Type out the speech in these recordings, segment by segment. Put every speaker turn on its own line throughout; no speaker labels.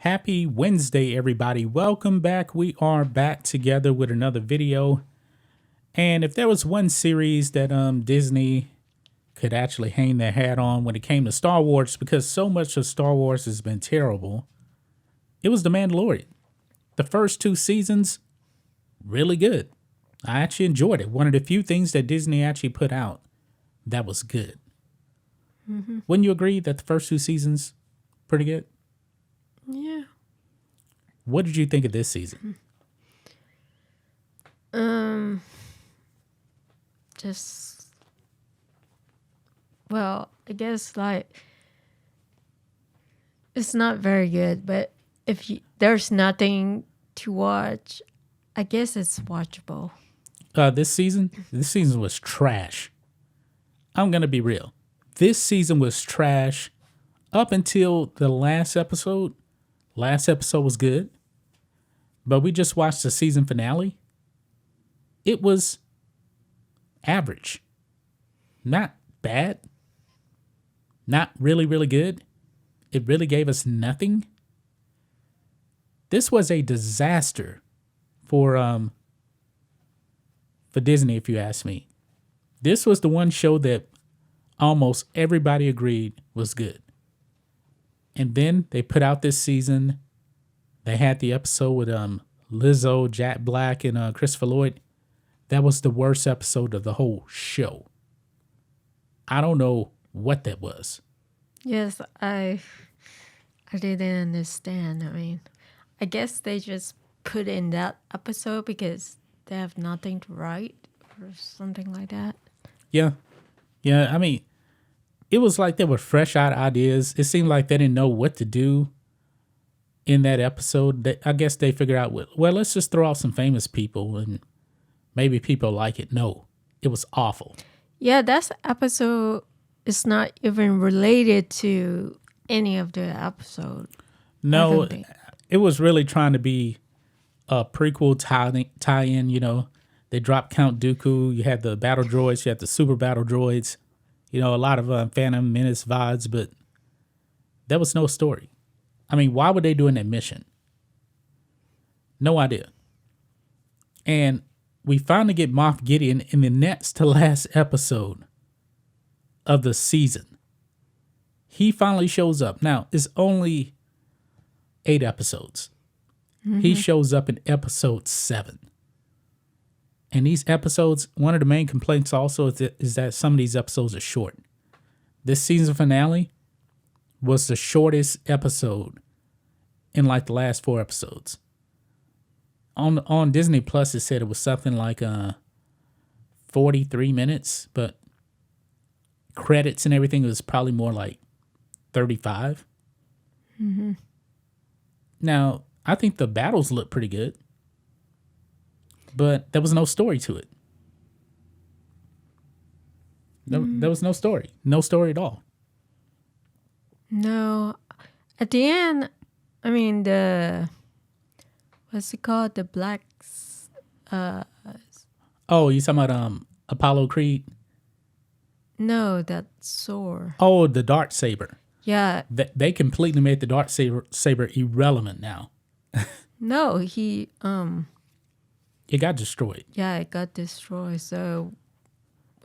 Happy Wednesday, everybody. Welcome back. We are back together with another video. And if there was one series that Disney could actually hang their hat on when it came to Star Wars, because so much of Star Wars has been terrible, it was The Mandalorian. The first two seasons, really good. I actually enjoyed it. One of the few things that Disney actually put out that was good. Wouldn't you agree that the first two seasons pretty good?
Yeah.
What did you think of this season?
Just well, I guess like it's not very good, but if there's nothing to watch, I guess it's watchable.
This season was trash. I'm gonna be real. This season was trash up until the last episode. Last episode was good, but we just watched the season finale. It was average. Not bad. Not really, really good. It really gave us nothing. This was a disaster for Disney, if you ask me. This was the one show that almost everybody agreed was good. And then they put out this season. They had the episode with Lizzo, Jack Black, and Christopher Lloyd. That was the worst episode of the whole show. I don't know what that was.
Yes, I didn't understand. I mean, I guess they just put in that episode because they have nothing to write or something like that.
Yeah. I mean, it was like they were fresh out ideas. It seemed like they didn't know what to do in that episode. I guess they figured out, well, let's just throw out some famous people and maybe people like it. No, it was awful.
Yeah, that episode is not even related to any of the episode.
No, it was really trying to be a prequel tie-in, you know. They dropped Count Dooku. You had the battle droids. You had the super battle droids. You know, a lot of Phantom Menace vibes, but there was no story. I mean, why were they doing that mission? No idea. And we finally get Moff Gideon in the next to last episode of the season. He finally shows up. Now, it's only 8 episodes. He shows up in episode 7. And these episodes, one of the main complaints also is that some of these episodes are short. This season finale was the shortest episode in like the last 4 episodes. On Disney Plus, it said it was something like 43 minutes, but credits and everything was probably more like 35. Now, I think the battles look pretty good, but there was no story to it. There was no story. No story at all.
No. At the end, I mean, what's it called? The blacks.
Oh, you talking about Apollo Creed?
No, that sword.
Oh, the Darksaber.
Yeah.
They completely made the Darksaber irrelevant now.
No,
It got destroyed.
yeah, it got destroyed. So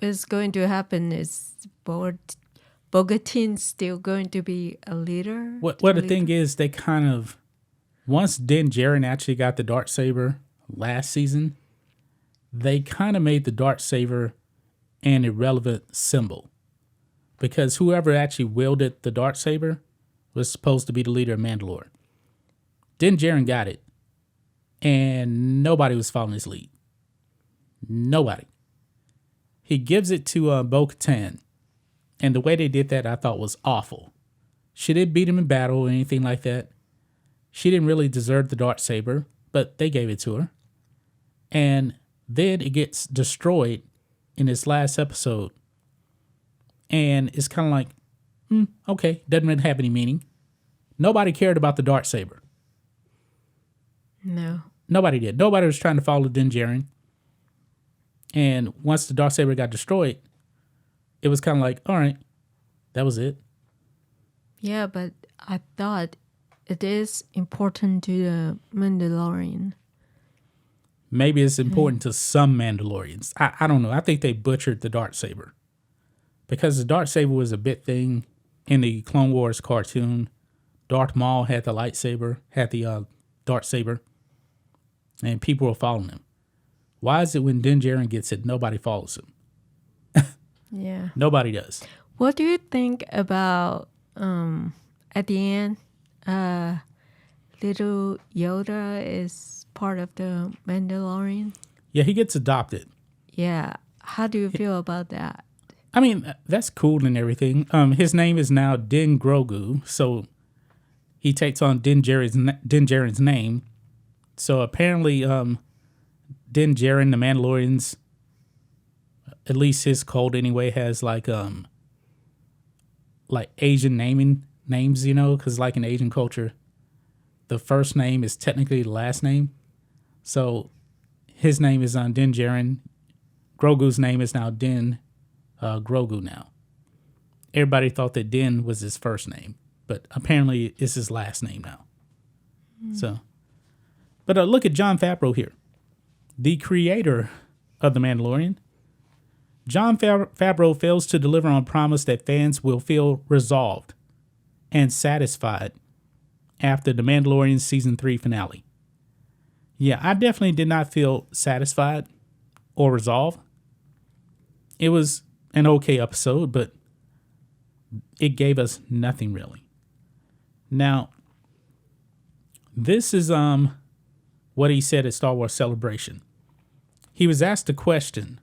what's going to happen is Bo-Katan's still going to be a leader.
Well, the thing is, they kind of, once Din Djarin actually got the Darksaber last season, they kind of made the Darksaber an irrelevant symbol. Because whoever actually wielded the Darksaber was supposed to be the leader of Mandalore. Din Djarin got it, and nobody was following his lead. Nobody. He gives it to Bo-Katan, and the way they did that I thought was awful. She didn't beat him in battle or anything like that. She didn't really deserve the Darksaber, but they gave it to her. And then it gets destroyed in this last episode. And it's kind of like, okay, doesn't really have any meaning. Nobody cared about the Darksaber.
No.
Nobody did. Nobody was trying to follow Din Djarin. And once the Darksaber got destroyed, it was kind of like, all right, that was it.
Yeah, but I thought it is important to the Mandalorian.
Maybe it's important to some Mandalorians. I don't know. I think they butchered the Darksaber because the Darksaber was a big thing in the Clone Wars cartoon. Darth Maul had the lightsaber, had the Darksaber, and people were following him. Why is it when Din Djarin gets it, nobody follows him?
Yeah.
Nobody does.
What do you think about at the end? Little Yoda is part of the Mandalorian.
Yeah, he gets adopted.
Yeah. How do you feel about that?
I mean, that's cool and everything. His name is now Din Grogu, so he takes on Din Djarin's name. So apparently, Din Djarin, the Mandalorians, at least his cult anyway, has like Asian names, you know, because like in Asian culture, the first name is technically the last name. So his name is Din Djarin. Grogu's name is now Din Grogu now. Everybody thought that Din was his first name, but apparently it's his last name now. So, but look at Jon Favreau here, the creator of The Mandalorian. Jon Favreau fails to deliver on promise that fans will feel resolved and satisfied after The Mandalorian Season 3 finale. Yeah, I definitely did not feel satisfied or resolved. It was an okay episode, but it gave us nothing really. Now, this is what he said at Star Wars Celebration. He was asked a question,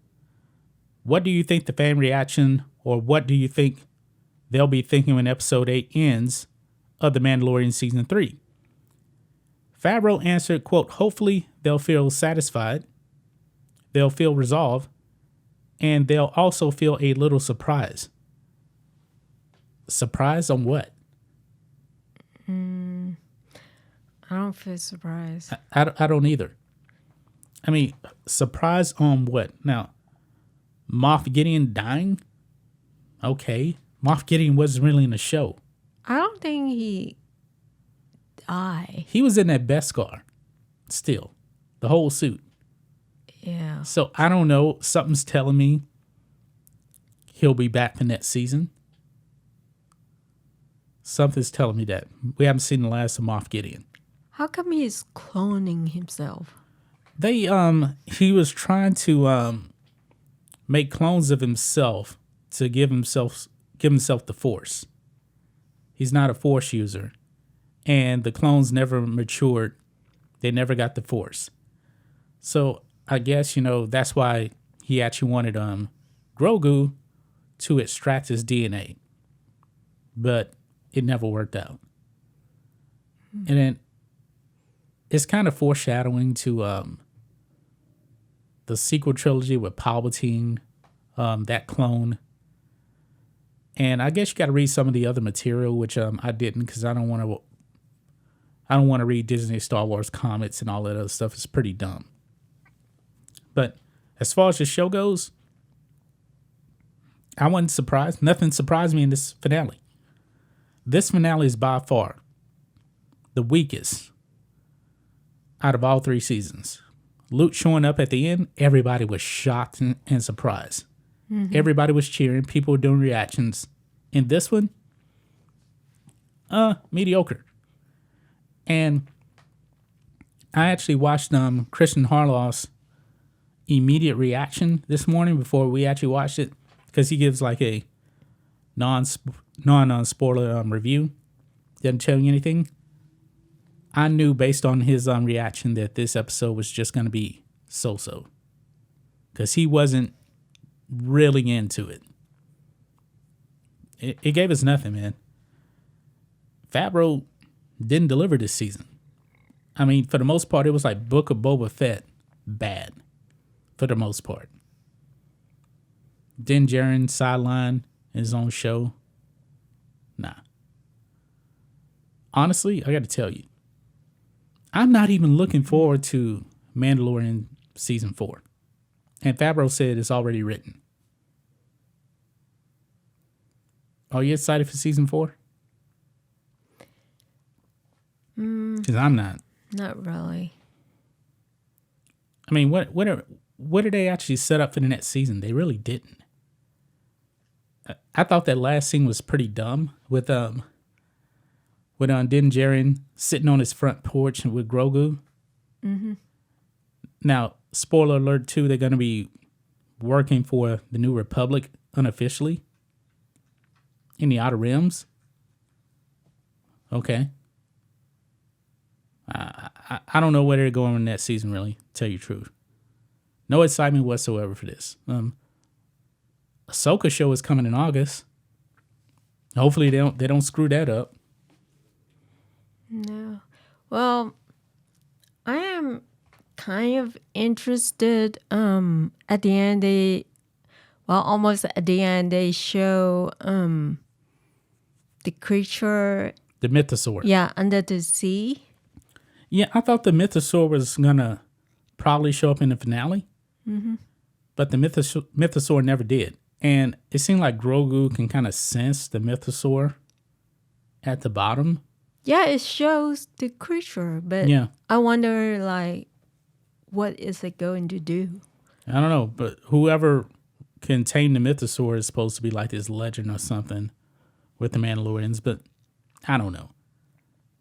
what do you think the fan reaction, or what do you think they'll be thinking when episode 8 ends of The Mandalorian Season 3? Favreau answered, quote, hopefully they'll feel satisfied, they'll feel resolved, and they'll also feel a little surprise. Surprise on what?
I don't feel surprised.
I don't either. I mean, surprise on what? Now, Moff Gideon dying? Okay. Moff Gideon wasn't really in the show.
I don't think he died.
He was in that Beskar still. The whole suit.
Yeah.
So I don't know. Something's telling me he'll be back for next season. Something's telling me that. We haven't seen the last of Moff Gideon.
How come he's cloning himself?
He was trying to make clones of himself to give himself the Force. He's not a Force user, and the clones never matured. They never got the Force. So I guess, you know, that's why he actually wanted Grogu to extract his DNA, but it never worked out. And then it's kind of foreshadowing to the sequel trilogy with Palpatine, that clone. And I guess you got to read some of the other material, which I didn't, because I don't want to read Disney Star Wars comics and all that other stuff. It's pretty dumb. But as far as the show goes, I wasn't surprised. Nothing surprised me in this finale. This finale is by far the weakest out of all 3 seasons. Luke showing up at the end, everybody was shocked and surprised. Mm-hmm. Everybody was cheering. People were doing reactions. In this one, mediocre. And I actually watched Christian Harloff's immediate reaction this morning before we actually watched it, because he gives like a non-spoiler review. Doesn't tell you anything. I knew based on his reaction that this episode was just going to be so-so, because he wasn't really into it. It gave us nothing, man. Favreau didn't deliver this season. I mean, for the most part, it was like Book of Boba Fett bad. For the most part. Din Djarin sideline in his own show. Nah. Honestly, I got to tell you, I'm not even looking forward to Mandalorian Season 4. And Favreau said it's already written. Are you excited for Season 4? Because I'm not.
Not really.
I mean, what did they actually set up for the next season? They really didn't. I thought that last scene was pretty dumb with Din Djarin sitting on his front porch with Grogu. Mm-hmm. Now, spoiler alert too, they're going to be working for the New Republic unofficially in the Outer Rims. Okay. I don't know where they're going in that season, really, to tell you the truth. No excitement whatsoever for this. Ahsoka show is coming in August. Hopefully they don't screw that up.
No. Well, I am kind of interested. At the end almost at the end they show the creature.
The Mythosaur.
Yeah, under the sea.
Yeah, I thought the Mythosaur was gonna probably show up in the finale, but the Mythosaur never did. And it seemed like Grogu can kind of sense the Mythosaur at the bottom.
Yeah, it shows the creature, but
Yeah.
I wonder, like, what is it going to do?
I don't know, but whoever can tame the Mythosaur is supposed to be like this legend or something with the Mandalorians, but I don't know.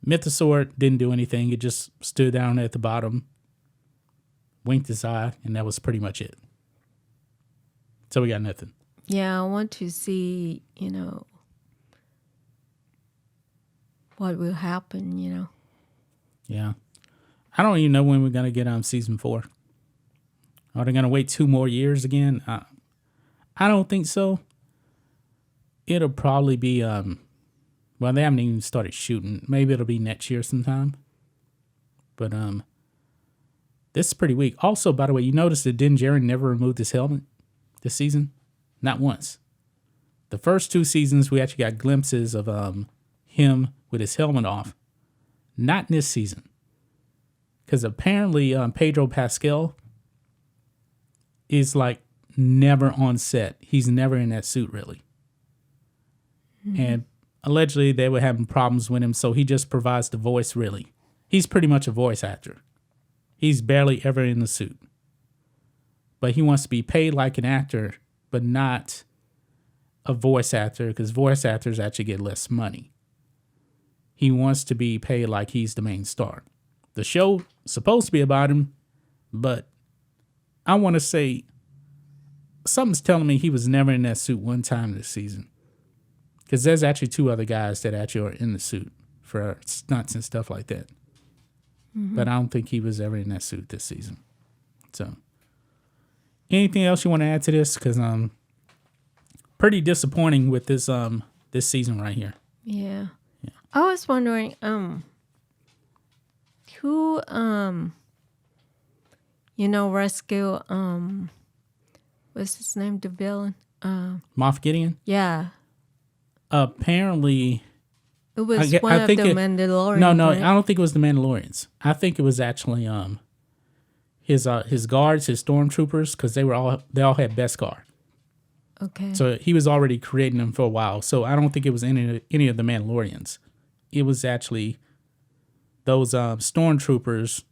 Mythosaur didn't do anything. It just stood down at the bottom, winked his eye, and that was pretty much it. So we got nothing.
Yeah, I want to see, what will happen,
Yeah. I don't even know when we're going to get season 4. Are they going to wait 2 more years again? I don't think so. It'll probably be, well, they haven't even started shooting. Maybe it'll be next year sometime. But this is pretty weak. Also, by the way, you notice that Din Djarin never removed his helmet this season? Not once. The first 2 seasons, we actually got glimpses of him with his helmet off. Not in this season. Because apparently Pedro Pascal is like never on set. He's never in that suit, really. Mm-hmm. And allegedly they were having problems with him, so he just provides the voice, really. He's pretty much a voice actor. He's barely ever in the suit. But he wants to be paid like an actor, but not a voice actor, because voice actors actually get less money. He wants to be paid like he's the main star. The show's supposed to be about him, but I want to say something's telling me he was never in that suit one time this season. Because there's actually 2 other guys that actually are in the suit for stunts and stuff like that. Mm-hmm. But I don't think he was ever in that suit this season. So, anything else you want to add to this? Because pretty disappointing with this this season right here.
Yeah. I was wondering, who rescue what's his name, the villain?
Moff Gideon?
Yeah.
Apparently
it was one of the Mandalorians.
No,
right?
I don't think it was the Mandalorians. I think it was actually his guards, his stormtroopers, because they all had Beskar.
Okay.
So he was already creating them for a while. So I don't think it was any of the Mandalorians. It was actually those stormtroopers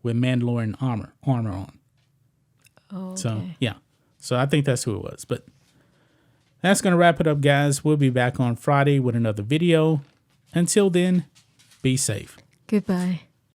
with Mandalorian armor on.
Oh, okay.
So yeah. So I think that's who it was. But that's going to wrap it up, guys. We'll be back on Friday with another video. Until then, be safe.
Goodbye.